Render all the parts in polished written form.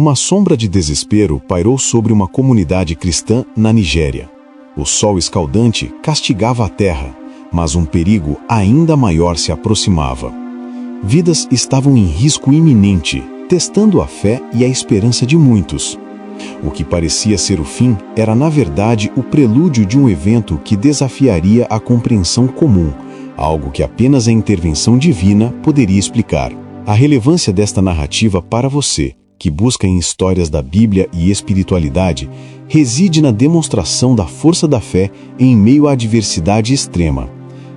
Uma sombra de desespero pairou sobre uma comunidade cristã na Nigéria. O sol escaldante castigava a terra, mas um perigo ainda maior se aproximava. Vidas estavam em risco iminente, testando a fé e a esperança de muitos. O que parecia ser o fim era, na verdade, o prelúdio de um evento que desafiaria a compreensão comum, algo que apenas a intervenção divina poderia explicar. A relevância desta narrativa para você, que busca em histórias da Bíblia e espiritualidade, reside na demonstração da força da fé em meio à adversidade extrema.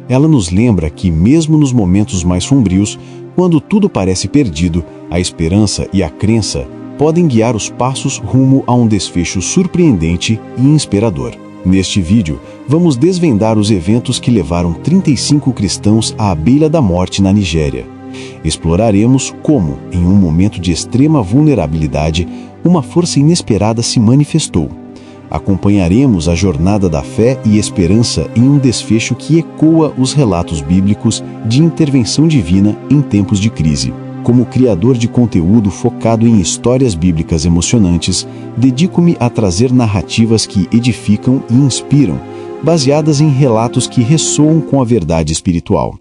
Ela nos lembra que, mesmo nos momentos mais sombrios, quando tudo parece perdido, a esperança e a crença podem guiar os passos rumo a um desfecho surpreendente e inspirador. Neste vídeo, vamos desvendar os eventos que levaram 35 cristãos à beira da morte na Nigéria. Exploraremos como, em um momento de extrema vulnerabilidade, uma força inesperada se manifestou. Acompanharemos a jornada da fé e esperança em um desfecho que ecoa os relatos bíblicos de intervenção divina em tempos de crise. Como criador de conteúdo focado em histórias bíblicas emocionantes, dedico-me a trazer narrativas que edificam e inspiram, baseadas em relatos que ressoam com a verdade espiritual.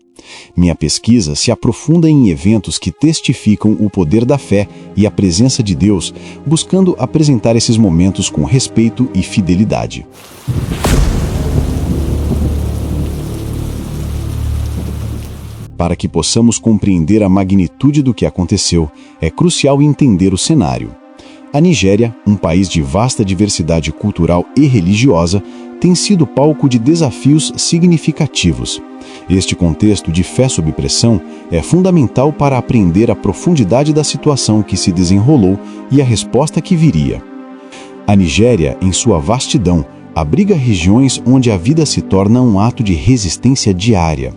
Minha pesquisa se aprofunda em eventos que testificam o poder da fé e a presença de Deus, buscando apresentar esses momentos com respeito e fidelidade. Para que possamos compreender a magnitude do que aconteceu, é crucial entender o cenário. A Nigéria, um país de vasta diversidade cultural e religiosa, tem sido palco de desafios significativos. Este contexto de fé sob pressão é fundamental para aprender a profundidade da situação que se desenrolou e a resposta que viria. A Nigéria, em sua vastidão, abriga regiões onde a vida se torna um ato de resistência diária.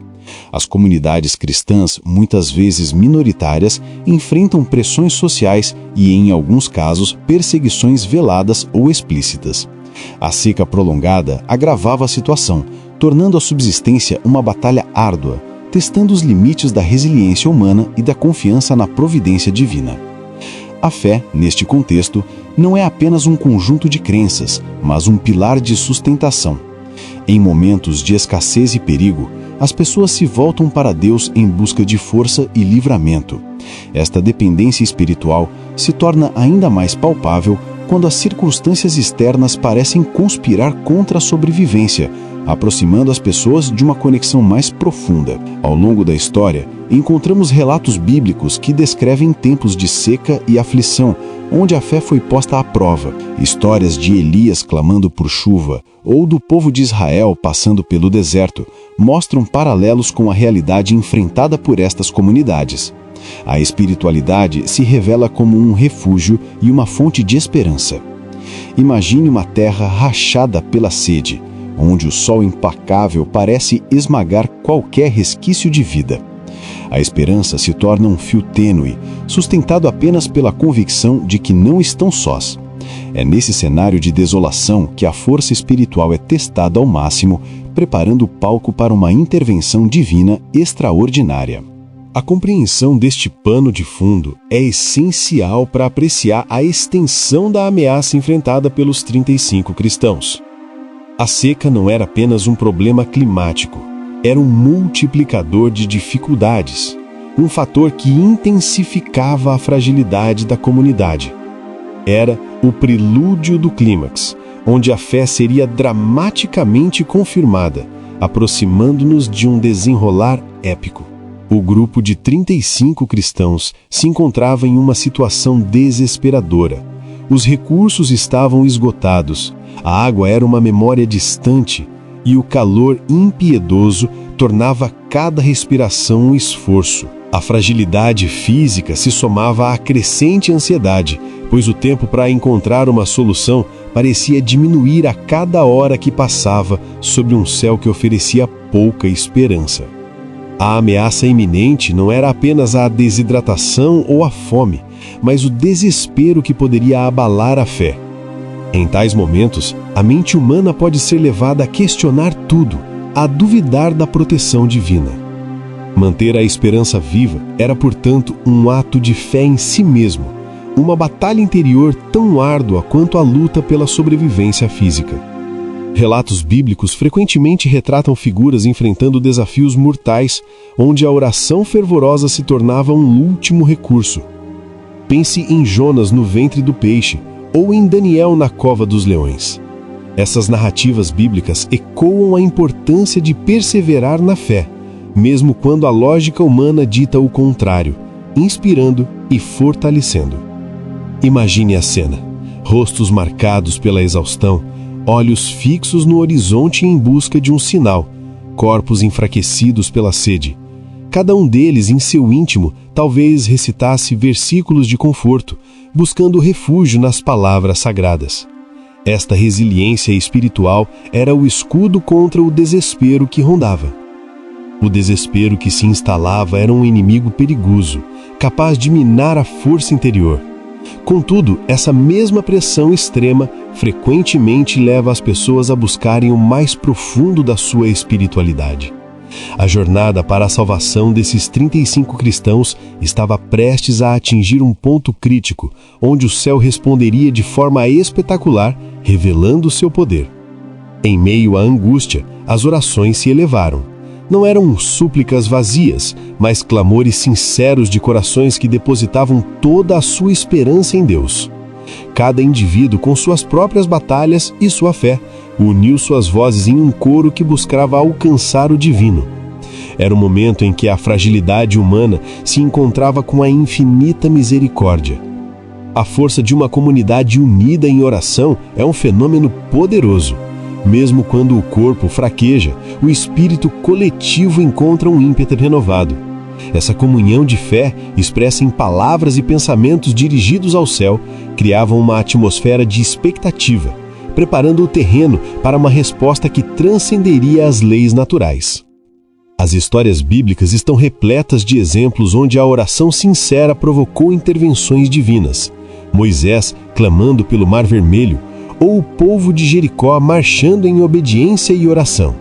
As comunidades cristãs, muitas vezes minoritárias, enfrentam pressões sociais e, em alguns casos, perseguições veladas ou explícitas. A seca prolongada agravava a situação, tornando a subsistência uma batalha árdua, testando os limites da resiliência humana e da confiança na providência divina. A fé, neste contexto, não é apenas um conjunto de crenças, mas um pilar de sustentação. Em momentos de escassez e perigo, as pessoas se voltam para Deus em busca de força e livramento. Esta dependência espiritual se torna ainda mais palpável quando as circunstâncias externas parecem conspirar contra a sobrevivência, aproximando as pessoas de uma conexão mais profunda. Ao longo da história, encontramos relatos bíblicos que descrevem tempos de seca e aflição, onde a fé foi posta à prova. Histórias de Elias clamando por chuva, ou do povo de Israel passando pelo deserto, mostram paralelos com a realidade enfrentada por estas comunidades. A espiritualidade se revela como um refúgio e uma fonte de esperança. Imagine uma terra rachada pela sede, onde o sol implacável parece esmagar qualquer resquício de vida. A esperança se torna um fio tênue, sustentado apenas pela convicção de que não estão sós. É nesse cenário de desolação que a força espiritual é testada ao máximo, preparando o palco para uma intervenção divina extraordinária. A compreensão deste pano de fundo é essencial para apreciar a extensão da ameaça enfrentada pelos 35 cristãos. A seca não era apenas um problema climático, era um multiplicador de dificuldades, um fator que intensificava a fragilidade da comunidade. Era o prelúdio do clímax, onde a fé seria dramaticamente confirmada, aproximando-nos de um desenrolar épico. O grupo de 35 cristãos se encontrava em uma situação desesperadora. Os recursos estavam esgotados, a água era uma memória distante e o calor impiedoso tornava cada respiração um esforço. A fragilidade física se somava à crescente ansiedade, pois o tempo para encontrar uma solução parecia diminuir a cada hora que passava sobre um céu que oferecia pouca esperança. A ameaça iminente não era apenas a desidratação ou a fome, mas o desespero que poderia abalar a fé. Em tais momentos, a mente humana pode ser levada a questionar tudo, a duvidar da proteção divina. Manter a esperança viva era, portanto, um ato de fé em si mesmo, uma batalha interior tão árdua quanto a luta pela sobrevivência física. Relatos bíblicos frequentemente retratam figuras enfrentando desafios mortais, onde a oração fervorosa se tornava um último recurso. Pense em Jonas no ventre do peixe, ou em Daniel na cova dos leões. Essas narrativas bíblicas ecoam a importância de perseverar na fé, mesmo quando a lógica humana dita o contrário, inspirando e fortalecendo. Imagine a cena: rostos marcados pela exaustão, olhos fixos no horizonte em busca de um sinal, corpos enfraquecidos pela sede. Cada um deles, em seu íntimo, talvez recitasse versículos de conforto, buscando refúgio nas palavras sagradas. Esta resiliência espiritual era o escudo contra o desespero que rondava. O desespero que se instalava era um inimigo perigoso, capaz de minar a força interior. Contudo, essa mesma pressão extrema frequentemente leva as pessoas a buscarem o mais profundo da sua espiritualidade. A jornada para a salvação desses 35 cristãos estava prestes a atingir um ponto crítico, onde o céu responderia de forma espetacular, revelando seu poder. Em meio à angústia, as orações se elevaram. Não eram súplicas vazias, mas clamores sinceros de corações que depositavam toda a sua esperança em Deus. Cada indivíduo, com suas próprias batalhas e sua fé, uniu suas vozes em um coro que buscava alcançar o divino. Era o momento em que a fragilidade humana se encontrava com a infinita misericórdia. A força de uma comunidade unida em oração é um fenômeno poderoso. Mesmo quando o corpo fraqueja, o espírito coletivo encontra um ímpeto renovado. Essa comunhão de fé, expressa em palavras e pensamentos dirigidos ao céu, criava uma atmosfera de expectativa, preparando o terreno para uma resposta que transcenderia as leis naturais. As histórias bíblicas estão repletas de exemplos onde a oração sincera provocou intervenções divinas. Moisés clamando pelo Mar Vermelho, ou o povo de Jericó marchando em obediência e oração.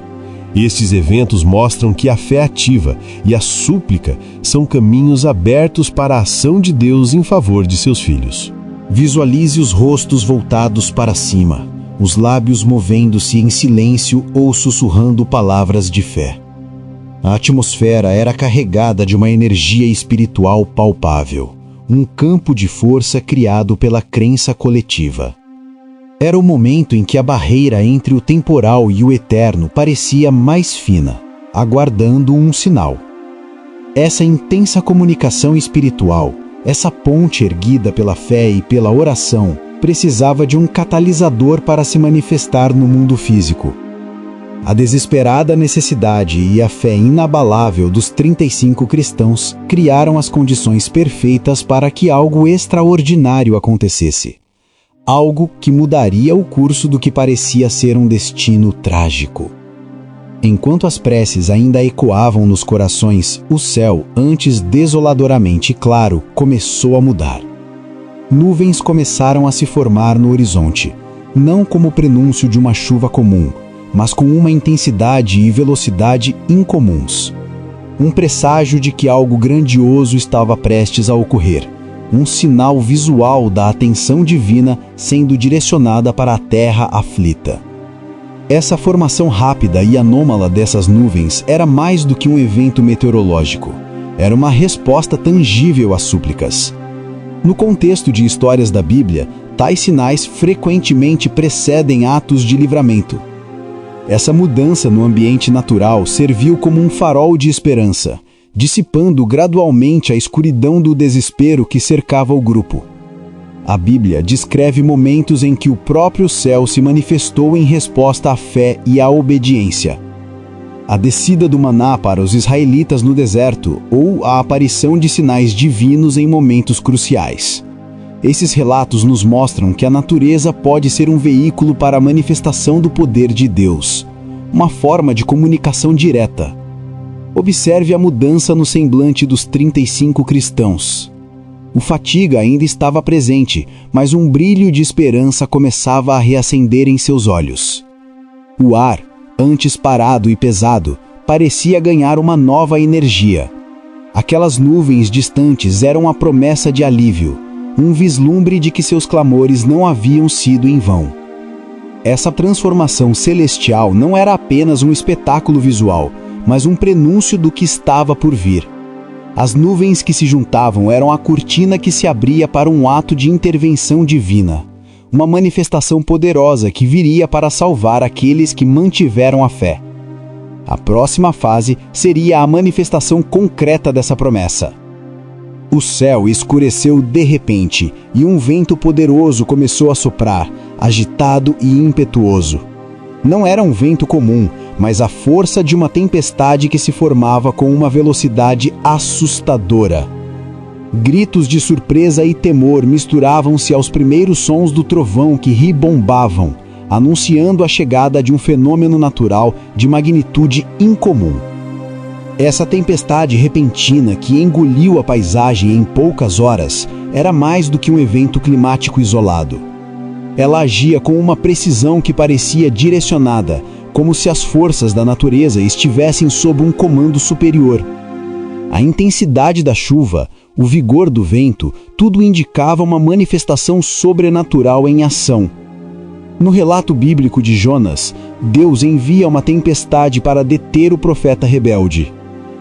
Estes eventos mostram que a fé ativa e a súplica são caminhos abertos para a ação de Deus em favor de seus filhos. Visualize os rostos voltados para cima, os lábios movendo-se em silêncio ou sussurrando palavras de fé. A atmosfera era carregada de uma energia espiritual palpável, um campo de força criado pela crença coletiva. Era o momento em que a barreira entre o temporal e o eterno parecia mais fina, aguardando um sinal. Essa intensa comunicação espiritual, essa ponte erguida pela fé e pela oração, precisava de um catalisador para se manifestar no mundo físico. A desesperada necessidade e a fé inabalável dos 35 cristãos criaram as condições perfeitas para que algo extraordinário acontecesse. Algo que mudaria o curso do que parecia ser um destino trágico. Enquanto as preces ainda ecoavam nos corações, o céu, antes desoladoramente claro, começou a mudar. Nuvens começaram a se formar no horizonte, não como prenúncio de uma chuva comum, mas com uma intensidade e velocidade incomuns. Um presságio de que algo grandioso estava prestes a ocorrer. Um sinal visual da atenção divina sendo direcionada para a terra aflita. Essa formação rápida e anômala dessas nuvens era mais do que um evento meteorológico. Era uma resposta tangível às súplicas. No contexto de histórias da Bíblia, tais sinais frequentemente precedem atos de livramento. Essa mudança no ambiente natural serviu como um farol de esperança, dissipando gradualmente a escuridão do desespero que cercava o grupo. A Bíblia descreve momentos em que o próprio céu se manifestou em resposta à fé e à obediência. A descida do maná para os israelitas no deserto ou a aparição de sinais divinos em momentos cruciais. Esses relatos nos mostram que a natureza pode ser um veículo para a manifestação do poder de Deus, uma forma de comunicação direta. Observe a mudança no semblante dos 35 cristãos. O fatiga ainda estava presente, mas um brilho de esperança começava a reacender em seus olhos. O ar, antes parado e pesado, parecia ganhar uma nova energia. Aquelas nuvens distantes eram a promessa de alívio, um vislumbre de que seus clamores não haviam sido em vão. Essa transformação celestial não era apenas um espetáculo visual, mas um prenúncio do que estava por vir. As nuvens que se juntavam eram a cortina que se abria para um ato de intervenção divina, uma manifestação poderosa que viria para salvar aqueles que mantiveram a fé. A próxima fase seria a manifestação concreta dessa promessa. O céu escureceu de repente e um vento poderoso começou a soprar, agitado e impetuoso. Não era um vento comum, mas a força de uma tempestade que se formava com uma velocidade assustadora. Gritos de surpresa e temor misturavam-se aos primeiros sons do trovão que ribombavam, anunciando a chegada de um fenômeno natural de magnitude incomum. Essa tempestade repentina que engoliu a paisagem em poucas horas era mais do que um evento climático isolado. Ela agia com uma precisão que parecia direcionada, como se as forças da natureza estivessem sob um comando superior. A intensidade da chuva, o vigor do vento, tudo indicava uma manifestação sobrenatural em ação. No relato bíblico de Jonas, Deus envia uma tempestade para deter o profeta rebelde.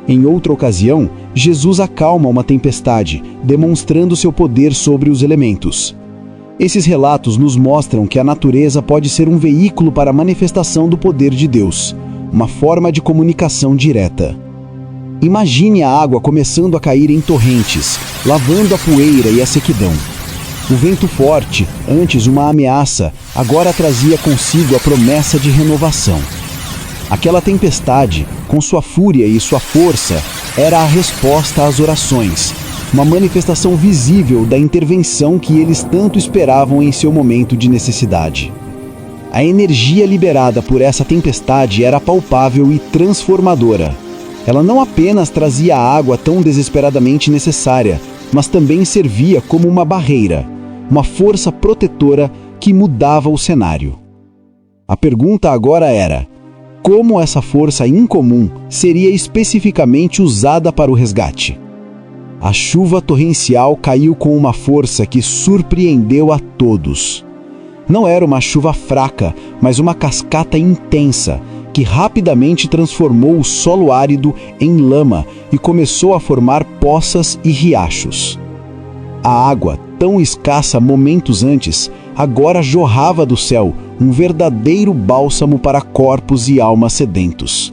Em outra ocasião, Jesus acalma uma tempestade, demonstrando seu poder sobre os elementos. Esses relatos nos mostram que a natureza pode ser um veículo para a manifestação do poder de Deus, uma forma de comunicação direta. Imagine a água começando a cair em torrentes, lavando a poeira e a sequidão. O vento forte, antes uma ameaça, agora trazia consigo a promessa de renovação. Aquela tempestade, com sua fúria e sua força, era a resposta às orações, uma manifestação visível da intervenção que eles tanto esperavam em seu momento de necessidade. A energia liberada por essa tempestade era palpável e transformadora. Ela não apenas trazia a água tão desesperadamente necessária, mas também servia como uma barreira, uma força protetora que mudava o cenário. A pergunta agora era: como essa força incomum seria especificamente usada para o resgate? A chuva torrencial caiu com uma força que surpreendeu a todos. Não era uma chuva fraca, mas uma cascata intensa, que rapidamente transformou o solo árido em lama e começou a formar poças e riachos. A água, tão escassa momentos antes, agora jorrava do céu, um verdadeiro bálsamo para corpos e almas sedentos.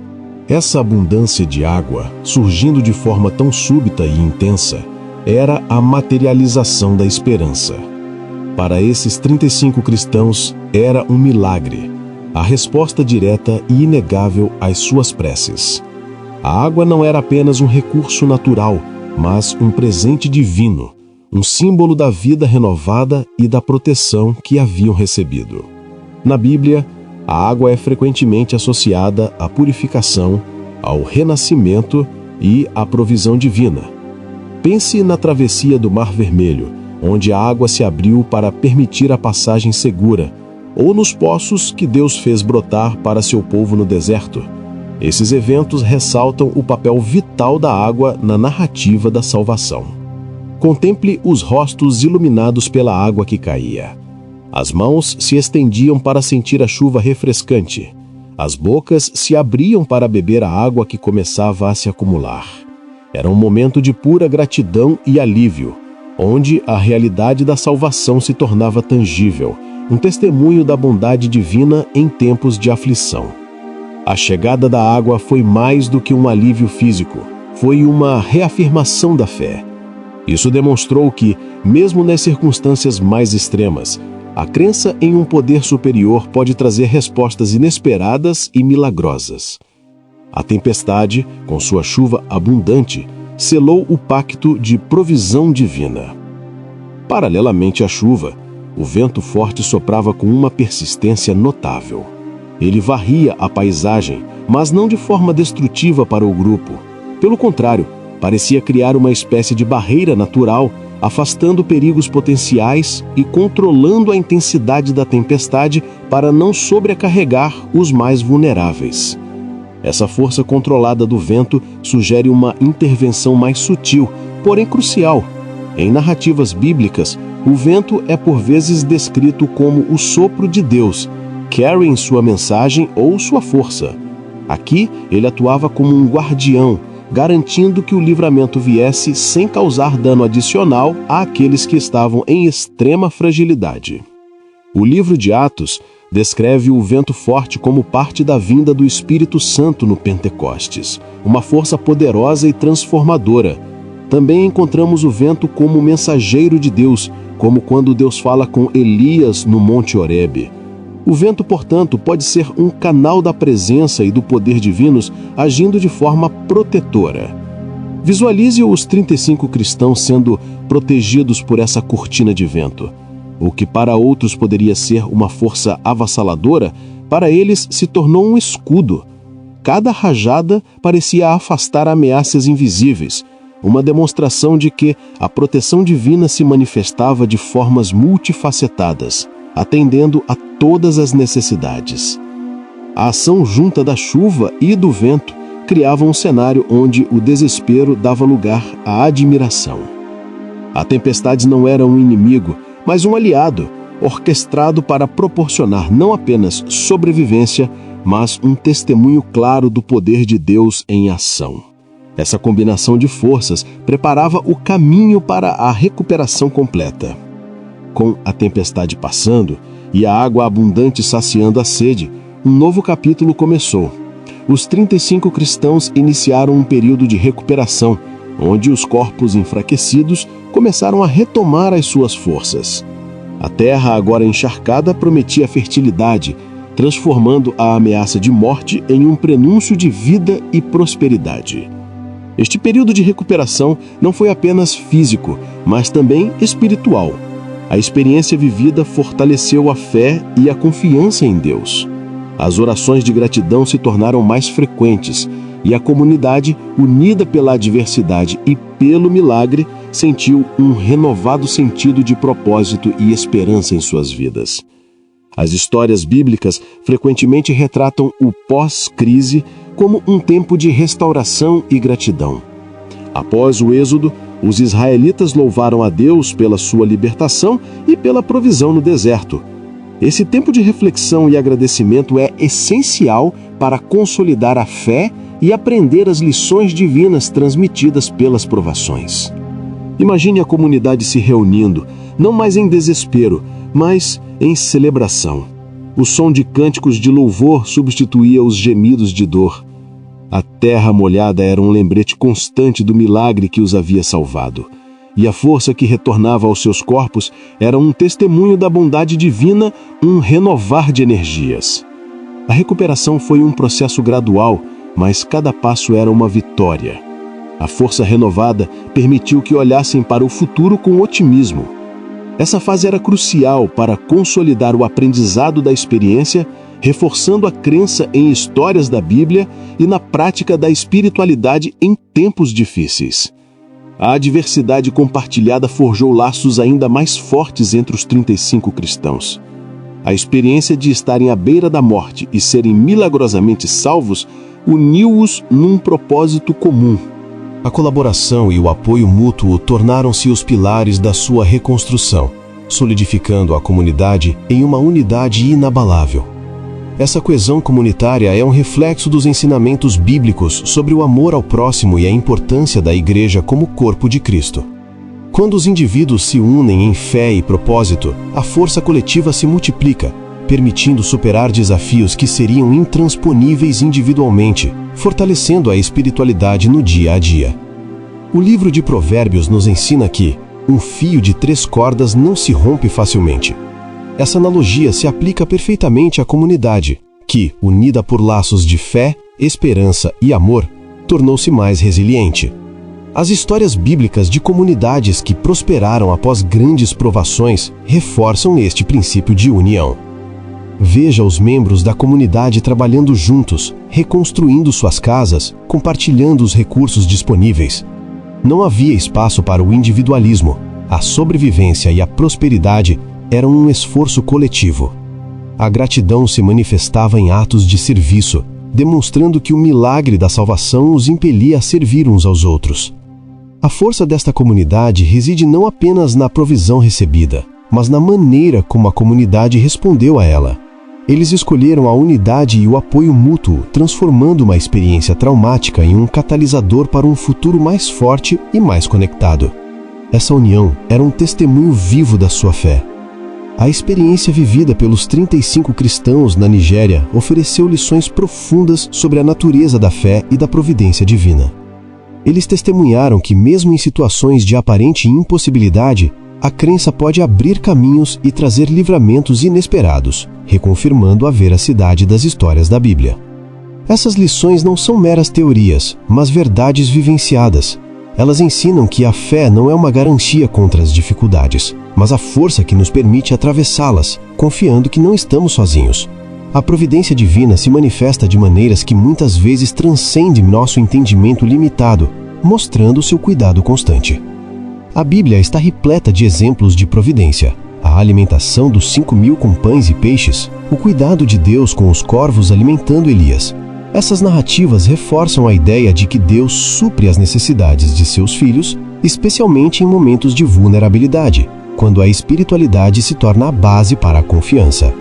Essa abundância de água, surgindo de forma tão súbita e intensa, era a materialização da esperança. Para esses 35 cristãos, era um milagre, a resposta direta e inegável às suas preces. A água não era apenas um recurso natural, mas um presente divino, um símbolo da vida renovada e da proteção que haviam recebido. Na Bíblia, a água é frequentemente associada à purificação, ao renascimento e à provisão divina. Pense na travessia do Mar Vermelho, onde a água se abriu para permitir a passagem segura, ou nos poços que Deus fez brotar para seu povo no deserto. Esses eventos ressaltam o papel vital da água na narrativa da salvação. Contemple os rostos iluminados pela água que caía. As mãos se estendiam para sentir a chuva refrescante. As bocas se abriam para beber a água que começava a se acumular. Era um momento de pura gratidão e alívio, onde a realidade da salvação se tornava tangível, um testemunho da bondade divina em tempos de aflição. A chegada da água foi mais do que um alívio físico, foi uma reafirmação da fé. Isso demonstrou que, mesmo nas circunstâncias mais extremas, a crença em um poder superior pode trazer respostas inesperadas e milagrosas. A tempestade, com sua chuva abundante, selou o pacto de provisão divina. Paralelamente à chuva, o vento forte soprava com uma persistência notável. Ele varria a paisagem, mas não de forma destrutiva para o grupo. Pelo contrário, parecia criar uma espécie de barreira natural, afastando perigos potenciais e controlando a intensidade da tempestade para não sobrecarregar os mais vulneráveis. Essa força controlada do vento sugere uma intervenção mais sutil, porém crucial. Em narrativas bíblicas, O vento é por vezes descrito como o sopro de Deus, carrying sua mensagem ou sua força. Aqui, ele atuava como um guardião, garantindo que o livramento viesse sem causar dano adicional àqueles que estavam em extrema fragilidade. O livro de Atos descreve o vento forte como parte da vinda do Espírito Santo no Pentecostes, uma força poderosa e transformadora. Também encontramos o vento como mensageiro de Deus, como quando Deus fala com Elias no Monte Horebe. O vento, portanto, pode ser um canal da presença e do poder divinos agindo de forma protetora. Visualize os 35 cristãos sendo protegidos por essa cortina de vento. O que para outros poderia ser uma força avassaladora, para eles se tornou um escudo. Cada rajada parecia afastar ameaças invisíveis, uma demonstração de que a proteção divina se manifestava de formas multifacetadas, atendendo a todas as necessidades. A ação junta da chuva e do vento criava um cenário onde o desespero dava lugar à admiração. A tempestade não era um inimigo, mas um aliado, orquestrado para proporcionar não apenas sobrevivência, mas um testemunho claro do poder de Deus em ação. Essa combinação de forças preparava o caminho para a recuperação completa. Com a tempestade passando e a água abundante saciando a sede, um novo capítulo começou. Os 35 cristãos iniciaram um período de recuperação, onde os corpos enfraquecidos começaram a retomar as suas forças. A terra, agora encharcada, prometia fertilidade, transformando a ameaça de morte em um prenúncio de vida e prosperidade. Este período de recuperação não foi apenas físico, mas também espiritual. A experiência vivida fortaleceu a fé e a confiança em Deus. As orações de gratidão se tornaram mais frequentes e a comunidade, unida pela adversidade e pelo milagre, sentiu um renovado sentido de propósito e esperança em suas vidas. As histórias bíblicas frequentemente retratam o pós-crise como um tempo de restauração e gratidão. Após o êxodo, os israelitas louvaram a Deus pela sua libertação e pela provisão no deserto. Esse tempo de reflexão e agradecimento é essencial para consolidar a fé e aprender as lições divinas transmitidas pelas provações. Imagine a comunidade se reunindo, não mais em desespero, mas em celebração. O som de cânticos de louvor substituía os gemidos de dor. A terra molhada era um lembrete constante do milagre que os havia salvado. E a força que retornava aos seus corpos era um testemunho da bondade divina, um renovar de energias. A recuperação foi um processo gradual, mas cada passo era uma vitória. A força renovada permitiu que olhassem para o futuro com otimismo. Essa fase era crucial para consolidar o aprendizado da experiência, reforçando a crença em histórias da Bíblia e na prática da espiritualidade em tempos difíceis. A adversidade compartilhada forjou laços ainda mais fortes entre os 35 cristãos. A experiência de estarem à beira da morte e serem milagrosamente salvos uniu-os num propósito comum. A colaboração e o apoio mútuo tornaram-se os pilares da sua reconstrução, solidificando a comunidade em uma unidade inabalável. Essa coesão comunitária é um reflexo dos ensinamentos bíblicos sobre o amor ao próximo e a importância da igreja como corpo de Cristo. Quando os indivíduos se unem em fé e propósito, a força coletiva se multiplica, permitindo superar desafios que seriam intransponíveis individualmente, fortalecendo a espiritualidade no dia a dia. O livro de Provérbios nos ensina que um fio de 3 cordas não se rompe facilmente. Essa analogia se aplica perfeitamente à comunidade, que, unida por laços de fé, esperança e amor, tornou-se mais resiliente. As histórias bíblicas de comunidades que prosperaram após grandes provações reforçam este princípio de união. Veja os membros da comunidade trabalhando juntos, reconstruindo suas casas, compartilhando os recursos disponíveis. Não havia espaço para o individualismo. A sobrevivência e a prosperidade eram um esforço coletivo. A gratidão se manifestava em atos de serviço, demonstrando que o milagre da salvação os impelia a servir uns aos outros. A força desta comunidade reside não apenas na provisão recebida, mas na maneira como a comunidade respondeu a ela. Eles escolheram a unidade e o apoio mútuo, transformando uma experiência traumática em um catalisador para um futuro mais forte e mais conectado. Essa união era um testemunho vivo da sua fé. A experiência vivida pelos 35 cristãos na Nigéria ofereceu lições profundas sobre a natureza da fé e da providência divina. Eles testemunharam que, mesmo em situações de aparente impossibilidade, a crença pode abrir caminhos e trazer livramentos inesperados, reconfirmando a veracidade das histórias da Bíblia. Essas lições não são meras teorias, mas verdades vivenciadas. Elas ensinam que a fé não é uma garantia contra as dificuldades, mas a força que nos permite atravessá-las, confiando que não estamos sozinhos. A providência divina se manifesta de maneiras que muitas vezes transcendem nosso entendimento limitado, mostrando seu cuidado constante. A Bíblia está repleta de exemplos de providência. A alimentação dos 5.000 com pães e peixes, o cuidado de Deus com os corvos alimentando Elias. Essas narrativas reforçam a ideia de que Deus supre as necessidades de seus filhos, especialmente em momentos de vulnerabilidade, quando a espiritualidade se torna a base para a confiança.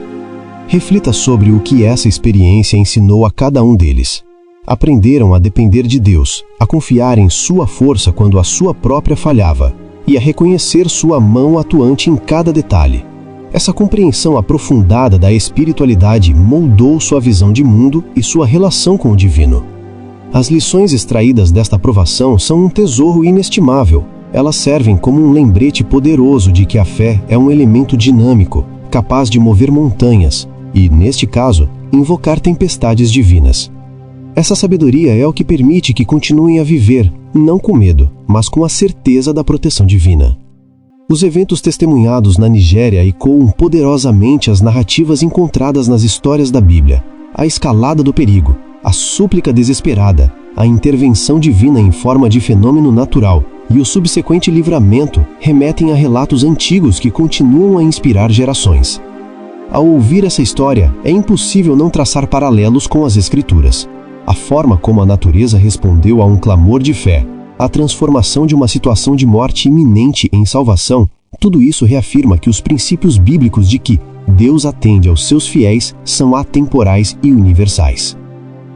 Reflita sobre o que essa experiência ensinou a cada um deles. Aprenderam a depender de Deus, a confiar em sua força quando a sua própria falhava e a reconhecer sua mão atuante em cada detalhe. Essa compreensão aprofundada da espiritualidade moldou sua visão de mundo e sua relação com o divino. As lições extraídas desta provação são um tesouro inestimável. Elas servem como um lembrete poderoso de que a fé é um elemento dinâmico, capaz de mover montanhas e, neste caso, invocar tempestades divinas. Essa sabedoria é o que permite que continuem a viver, não com medo, mas com a certeza da proteção divina. Os eventos testemunhados na Nigéria ecoam poderosamente as narrativas encontradas nas histórias da Bíblia. A escalada do perigo, a súplica desesperada, a intervenção divina em forma de fenômeno natural e o subsequente livramento remetem a relatos antigos que continuam a inspirar gerações. Ao ouvir essa história, é impossível não traçar paralelos com as Escrituras. A forma como a natureza respondeu a um clamor de fé, a transformação de uma situação de morte iminente em salvação, tudo isso reafirma que os princípios bíblicos de que Deus atende aos seus fiéis são atemporais e universais.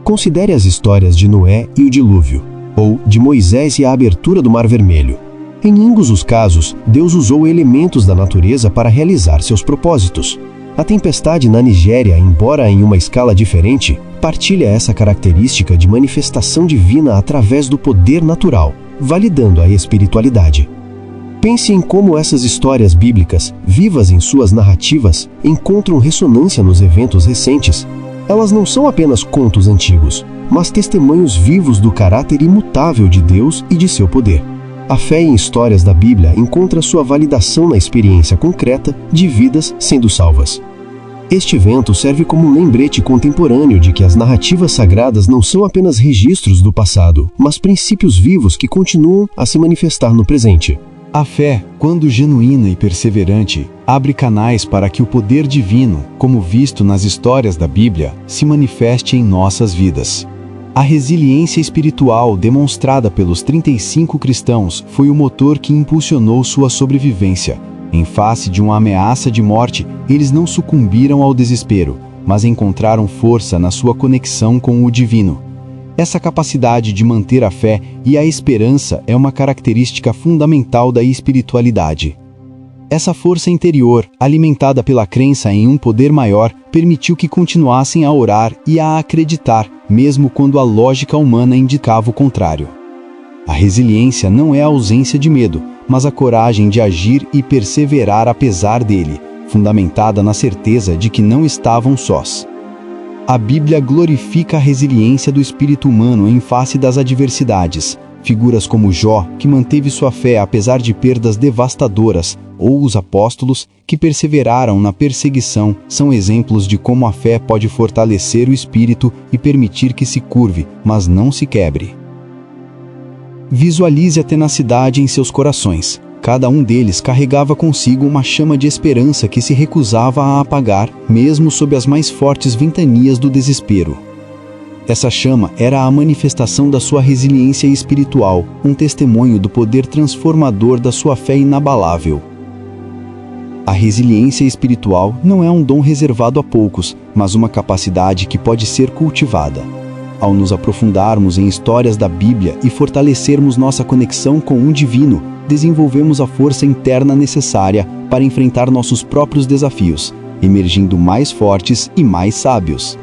Considere as histórias de Noé e o dilúvio, ou de Moisés e a abertura do Mar Vermelho. Em ambos os casos, Deus usou elementos da natureza para realizar seus propósitos. A tempestade na Nigéria, embora em uma escala diferente, partilha essa característica de manifestação divina através do poder natural, validando a espiritualidade. Pense em como essas histórias bíblicas, vivas em suas narrativas, encontram ressonância nos eventos recentes. Elas não são apenas contos antigos, mas testemunhos vivos do caráter imutável de Deus e de seu poder. A fé em histórias da Bíblia encontra sua validação na experiência concreta de vidas sendo salvas. Este evento serve como um lembrete contemporâneo de que as narrativas sagradas não são apenas registros do passado, mas princípios vivos que continuam a se manifestar no presente. A fé, quando genuína e perseverante, abre canais para que o poder divino, como visto nas histórias da Bíblia, se manifeste em nossas vidas. A resiliência espiritual demonstrada pelos 35 cristãos foi o motor que impulsionou sua sobrevivência. Em face de uma ameaça de morte, eles não sucumbiram ao desespero, mas encontraram força na sua conexão com o divino. Essa capacidade de manter a fé e a esperança é uma característica fundamental da espiritualidade. Essa força interior, alimentada pela crença em um poder maior, permitiu que continuassem a orar e a acreditar, mesmo quando a lógica humana indicava o contrário. A resiliência não é a ausência de medo, mas a coragem de agir e perseverar apesar dele, fundamentada na certeza de que não estavam sós. A Bíblia glorifica a resiliência do espírito humano em face das adversidades. Figuras como Jó, que manteve sua fé apesar de perdas devastadoras, ou os apóstolos, que perseveraram na perseguição, são exemplos de como a fé pode fortalecer o espírito e permitir que se curve, mas não se quebre. Visualize a tenacidade em seus corações. Cada um deles carregava consigo uma chama de esperança que se recusava a apagar, mesmo sob as mais fortes ventanias do desespero. Essa chama era a manifestação da sua resiliência espiritual, um testemunho do poder transformador da sua fé inabalável. A resiliência espiritual não é um dom reservado a poucos, mas uma capacidade que pode ser cultivada. Ao nos aprofundarmos em histórias da Bíblia e fortalecermos nossa conexão com o divino, desenvolvemos a força interna necessária para enfrentar nossos próprios desafios, emergindo mais fortes e mais sábios.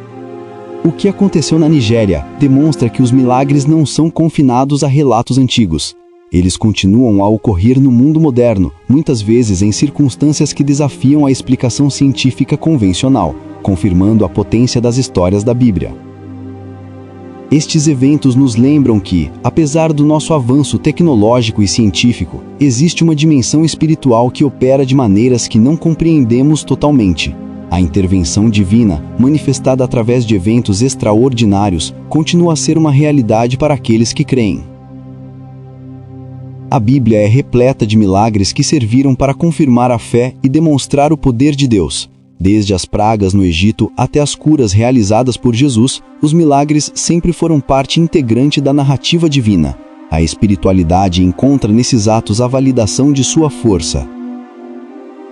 O que aconteceu na Nigéria demonstra que os milagres não são confinados a relatos antigos. Eles continuam a ocorrer no mundo moderno, muitas vezes em circunstâncias que desafiam a explicação científica convencional, confirmando a potência das histórias da Bíblia. Estes eventos nos lembram que, apesar do nosso avanço tecnológico e científico, existe uma dimensão espiritual que opera de maneiras que não compreendemos totalmente. A intervenção divina, manifestada através de eventos extraordinários, continua a ser uma realidade para aqueles que creem. A Bíblia é repleta de milagres que serviram para confirmar a fé e demonstrar o poder de Deus. Desde as pragas no Egito até as curas realizadas por Jesus, os milagres sempre foram parte integrante da narrativa divina. A espiritualidade encontra nesses atos a validação de sua força.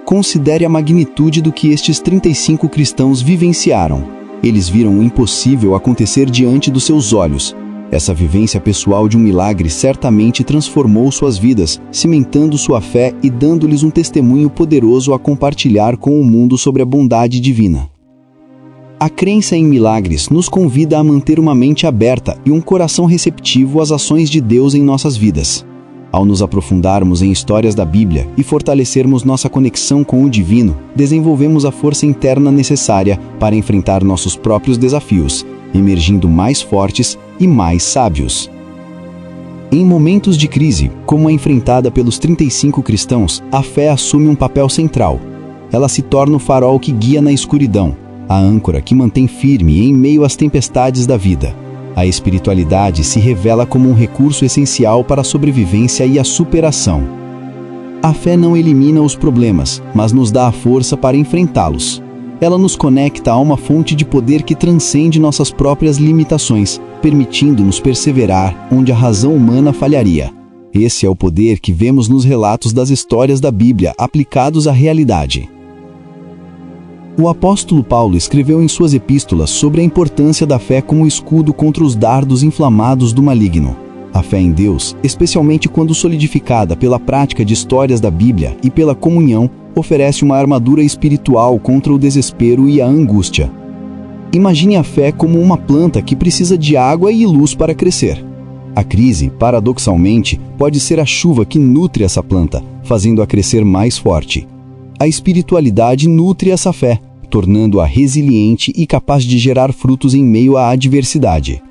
Considere a magnitude do que estes 35 cristãos vivenciaram. Eles viram o impossível acontecer diante dos seus olhos. Essa vivência pessoal de um milagre certamente transformou suas vidas, cimentando sua fé e dando-lhes um testemunho poderoso a compartilhar com o mundo sobre a bondade divina. A crença em milagres nos convida a manter uma mente aberta e um coração receptivo às ações de Deus em nossas vidas. Ao nos aprofundarmos em histórias da Bíblia e fortalecermos nossa conexão com o divino, desenvolvemos a força interna necessária para enfrentar nossos próprios desafios, emergindo mais fortes e mais sábios. Em momentos de crise, como a enfrentada pelos 35 cristãos, a fé assume um papel central. Ela se torna o farol que guia na escuridão, a âncora que mantém firme em meio às tempestades da vida. A espiritualidade se revela como um recurso essencial para a sobrevivência e a superação. A fé não elimina os problemas, mas nos dá a força para enfrentá-los. Ela nos conecta a uma fonte de poder que transcende nossas próprias limitações, permitindo-nos perseverar onde a razão humana falharia. Esse é o poder que vemos nos relatos das histórias da Bíblia aplicados à realidade. O apóstolo Paulo escreveu em suas epístolas sobre a importância da fé como escudo contra os dardos inflamados do maligno. A fé em Deus, especialmente quando solidificada pela prática de histórias da Bíblia e pela comunhão, oferece uma armadura espiritual contra o desespero e a angústia. Imagine a fé como uma planta que precisa de água e luz para crescer. A crise, paradoxalmente, pode ser a chuva que nutre essa planta, fazendo-a crescer mais forte. A espiritualidade nutre essa fé, tornando-a resiliente e capaz de gerar frutos em meio à adversidade.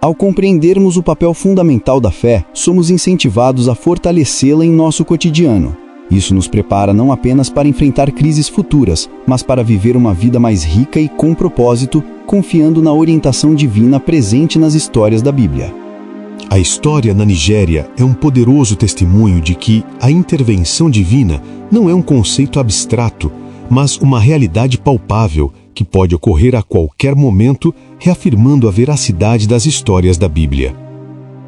Ao compreendermos o papel fundamental da fé, somos incentivados a fortalecê-la em nosso cotidiano. Isso nos prepara não apenas para enfrentar crises futuras, mas para viver uma vida mais rica e com propósito, confiando na orientação divina presente nas histórias da Bíblia. A história na Nigéria é um poderoso testemunho de que a intervenção divina não é um conceito abstrato, mas uma realidade palpável que pode ocorrer a qualquer momento, reafirmando a veracidade das histórias da Bíblia.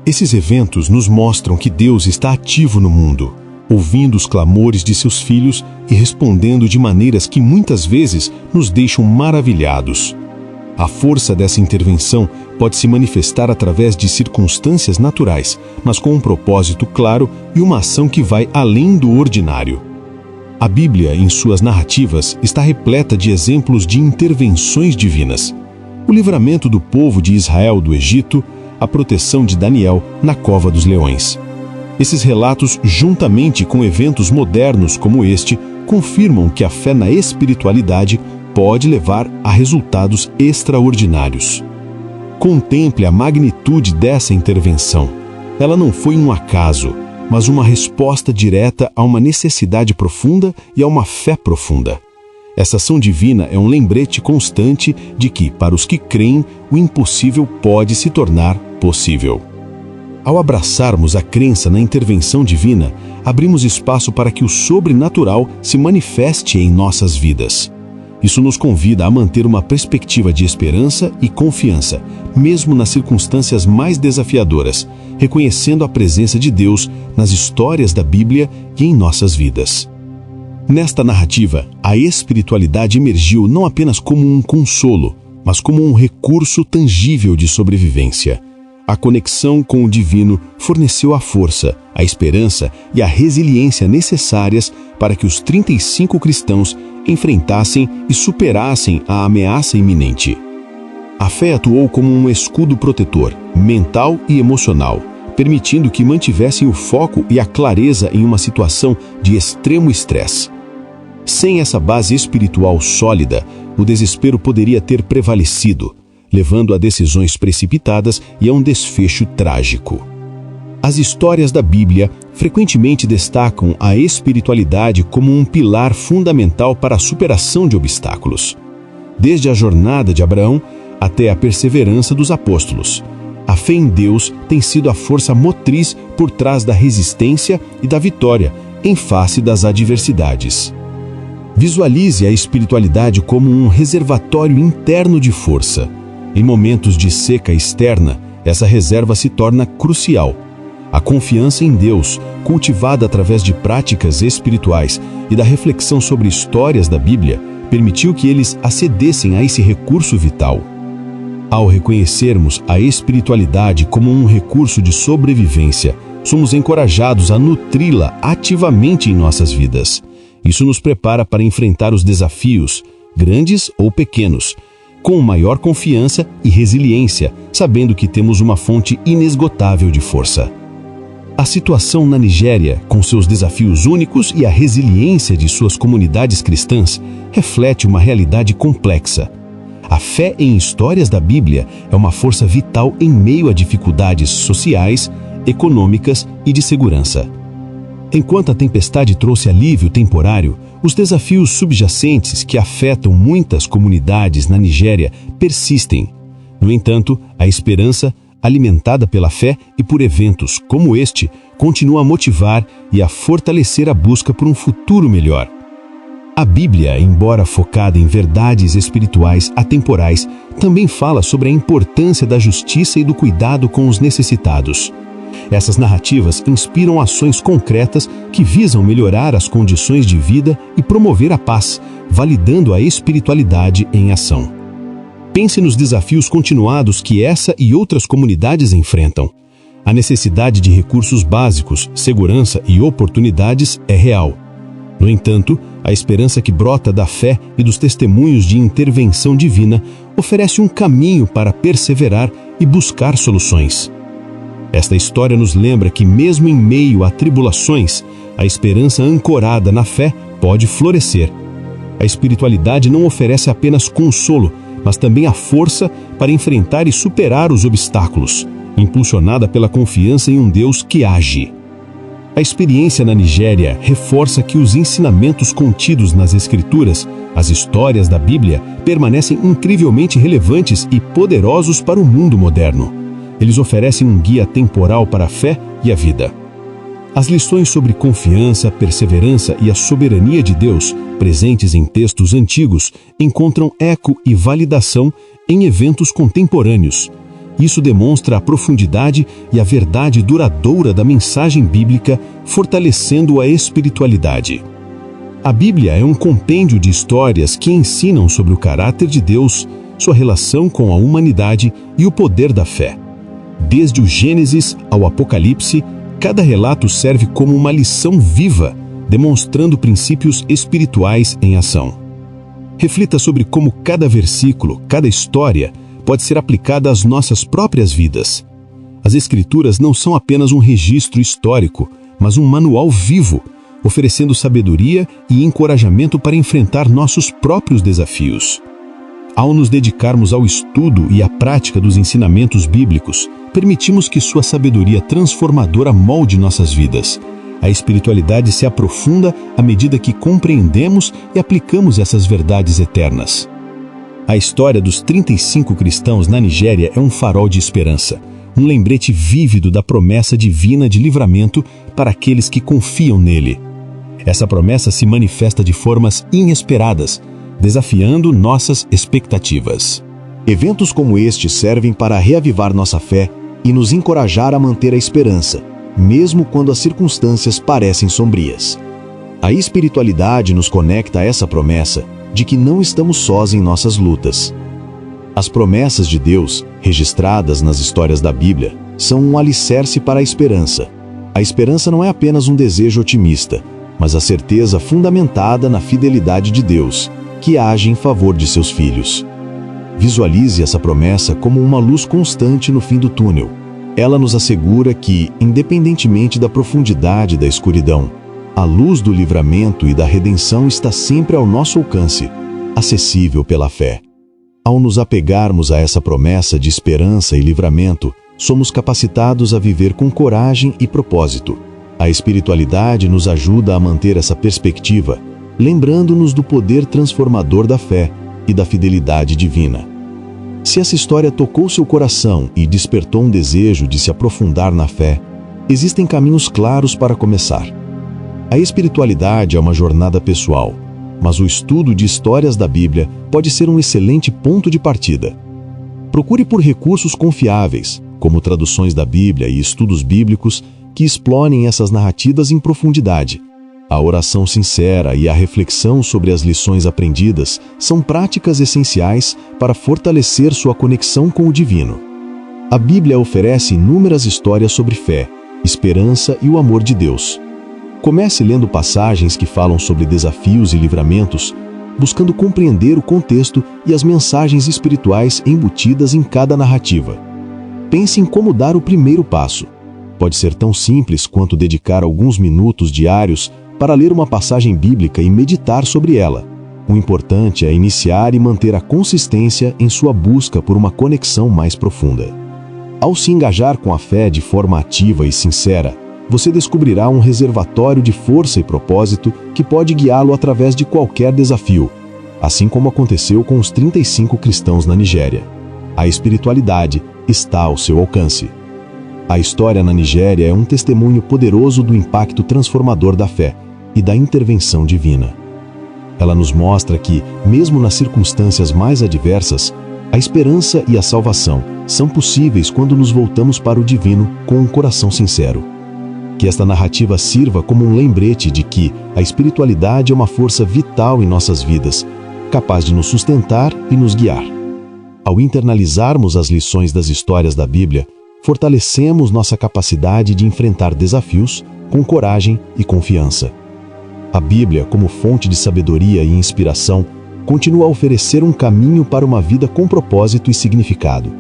Esses eventos nos mostram que Deus está ativo no mundo, ouvindo os clamores de seus filhos e respondendo de maneiras que muitas vezes nos deixam maravilhados. A força dessa intervenção pode se manifestar através de circunstâncias naturais, mas com um propósito claro e uma ação que vai além do ordinário. A Bíblia, em suas narrativas, está repleta de exemplos de intervenções divinas. O livramento do povo de Israel do Egito, a proteção de Daniel na cova dos leões. Esses relatos, juntamente com eventos modernos como este, confirmam que a fé na espiritualidade pode levar a resultados extraordinários. Contemple a magnitude dessa intervenção. Ela não foi um acaso, mas uma resposta direta a uma necessidade profunda e a uma fé profunda. Essa ação divina é um lembrete constante de que, para os que creem, o impossível pode se tornar possível. Ao abraçarmos a crença na intervenção divina, abrimos espaço para que o sobrenatural se manifeste em nossas vidas. Isso nos convida a manter uma perspectiva de esperança e confiança, mesmo nas circunstâncias mais desafiadoras, reconhecendo a presença de Deus nas histórias da Bíblia e em nossas vidas. Nesta narrativa, a espiritualidade emergiu não apenas como um consolo, mas como um recurso tangível de sobrevivência. A conexão com o divino forneceu a força, a esperança e a resiliência necessárias para que os 35 cristãos enfrentassem e superassem a ameaça iminente. A fé atuou como um escudo protetor, mental e emocional, permitindo que mantivessem o foco e a clareza em uma situação de extremo estresse. Sem essa base espiritual sólida, o desespero poderia ter prevalecido, levando a decisões precipitadas e a um desfecho trágico. As histórias da Bíblia frequentemente destacam a espiritualidade como um pilar fundamental para a superação de obstáculos. Desde a jornada de Abraão até a perseverança dos apóstolos, a fé em Deus tem sido a força motriz por trás da resistência e da vitória em face das adversidades. Visualize a espiritualidade como um reservatório interno de força. Em momentos de seca externa, essa reserva se torna crucial. A confiança em Deus, cultivada através de práticas espirituais e da reflexão sobre histórias da Bíblia, permitiu que eles acedessem a esse recurso vital. Ao reconhecermos a espiritualidade como um recurso de sobrevivência, somos encorajados a nutri-la ativamente em nossas vidas. Isso nos prepara para enfrentar os desafios, grandes ou pequenos, com maior confiança e resiliência, sabendo que temos uma fonte inesgotável de força. A situação na Nigéria, com seus desafios únicos e a resiliência de suas comunidades cristãs, reflete uma realidade complexa. A fé em histórias da Bíblia é uma força vital em meio a dificuldades sociais, econômicas e de segurança. Enquanto a tempestade trouxe alívio temporário, os desafios subjacentes que afetam muitas comunidades na Nigéria persistem. No entanto, a esperança, alimentada pela fé e por eventos como este, continua a motivar e a fortalecer a busca por um futuro melhor. A Bíblia, embora focada em verdades espirituais atemporais, também fala sobre a importância da justiça e do cuidado com os necessitados. Essas narrativas inspiram ações concretas que visam melhorar as condições de vida e promover a paz, validando a espiritualidade em ação. Pense nos desafios continuados que essa e outras comunidades enfrentam. A necessidade de recursos básicos, segurança e oportunidades é real. No entanto, a esperança que brota da fé e dos testemunhos de intervenção divina oferece um caminho para perseverar e buscar soluções. Esta história nos lembra que, mesmo em meio a tribulações, a esperança ancorada na fé pode florescer. A espiritualidade não oferece apenas consolo, mas também a força para enfrentar e superar os obstáculos, impulsionada pela confiança em um Deus que age. A experiência na Nigéria reforça que os ensinamentos contidos nas Escrituras, as histórias da Bíblia, permanecem incrivelmente relevantes e poderosos para o mundo moderno. Eles oferecem um guia temporal para a fé e a vida. As lições sobre confiança, perseverança e a soberania de Deus, presentes em textos antigos, encontram eco e validação em eventos contemporâneos. Isso demonstra a profundidade e a verdade duradoura da mensagem bíblica, fortalecendo a espiritualidade. A Bíblia é um compêndio de histórias que ensinam sobre o caráter de Deus, sua relação com a humanidade e o poder da fé. Desde o Gênesis ao Apocalipse, cada relato serve como uma lição viva, demonstrando princípios espirituais em ação. Reflita sobre como cada versículo, cada história, pode ser aplicada às nossas próprias vidas. As Escrituras não são apenas um registro histórico, mas um manual vivo, oferecendo sabedoria e encorajamento para enfrentar nossos próprios desafios. Ao nos dedicarmos ao estudo e à prática dos ensinamentos bíblicos, permitimos que sua sabedoria transformadora molde nossas vidas. A espiritualidade se aprofunda à medida que compreendemos e aplicamos essas verdades eternas. A história dos 35 cristãos na Nigéria é um farol de esperança, um lembrete vívido da promessa divina de livramento para aqueles que confiam nele. Essa promessa se manifesta de formas inesperadas, desafiando nossas expectativas. Eventos como este servem para reavivar nossa fé e nos encorajar a manter a esperança, mesmo quando as circunstâncias parecem sombrias. A espiritualidade nos conecta a essa promessa de que não estamos sós em nossas lutas. As promessas de Deus, registradas nas histórias da Bíblia, são um alicerce para a esperança. A esperança não é apenas um desejo otimista, mas a certeza fundamentada na fidelidade de Deus, que age em favor de seus filhos. Visualize essa promessa como uma luz constante no fim do túnel. Ela nos assegura que, independentemente da profundidade da escuridão, a luz do livramento e da redenção está sempre ao nosso alcance, acessível pela fé. Ao nos apegarmos a essa promessa de esperança e livramento, somos capacitados a viver com coragem e propósito. A espiritualidade nos ajuda a manter essa perspectiva, lembrando-nos do poder transformador da fé e da fidelidade divina. Se essa história tocou seu coração e despertou um desejo de se aprofundar na fé, existem caminhos claros para começar. A espiritualidade é uma jornada pessoal, mas o estudo de histórias da Bíblia pode ser um excelente ponto de partida. Procure por recursos confiáveis, como traduções da Bíblia e estudos bíblicos que explorem essas narrativas em profundidade. A oração sincera e a reflexão sobre as lições aprendidas são práticas essenciais para fortalecer sua conexão com o divino. A Bíblia oferece inúmeras histórias sobre fé, esperança e o amor de Deus. Comece lendo passagens que falam sobre desafios e livramentos, buscando compreender o contexto e as mensagens espirituais embutidas em cada narrativa. Pense em como dar o primeiro passo. Pode ser tão simples quanto dedicar alguns minutos diários para ler uma passagem bíblica e meditar sobre ela. O importante é iniciar e manter a consistência em sua busca por uma conexão mais profunda. Ao se engajar com a fé de forma ativa e sincera, você descobrirá um reservatório de força e propósito que pode guiá-lo através de qualquer desafio, assim como aconteceu com os 35 cristãos na Nigéria. A espiritualidade está ao seu alcance. A história na Nigéria é um testemunho poderoso do impacto transformador da fé e da intervenção divina. Ela nos mostra que, mesmo nas circunstâncias mais adversas, a esperança e a salvação são possíveis quando nos voltamos para o divino com um coração sincero. Que esta narrativa sirva como um lembrete de que a espiritualidade é uma força vital em nossas vidas, capaz de nos sustentar e nos guiar. Ao internalizarmos as lições das histórias da Bíblia, fortalecemos nossa capacidade de enfrentar desafios com coragem e confiança. A Bíblia, como fonte de sabedoria e inspiração, continua a oferecer um caminho para uma vida com propósito e significado.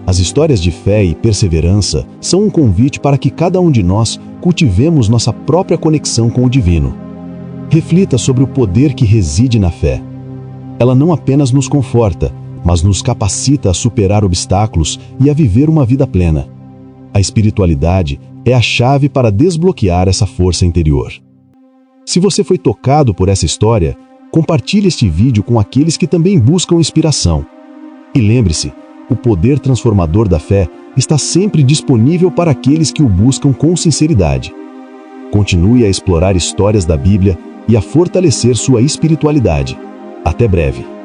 As histórias de fé e perseverança são um convite para que cada um de nós cultivemos nossa própria conexão com o divino. Reflita sobre o poder que reside na fé. Ela não apenas nos conforta, mas nos capacita a superar obstáculos e a viver uma vida plena. A espiritualidade é a chave para desbloquear essa força interior. Se você foi tocado por essa história, compartilhe este vídeo com aqueles que também buscam inspiração. E lembre-se, o poder transformador da fé está sempre disponível para aqueles que o buscam com sinceridade. Continue a explorar histórias da Bíblia e a fortalecer sua espiritualidade. Até breve!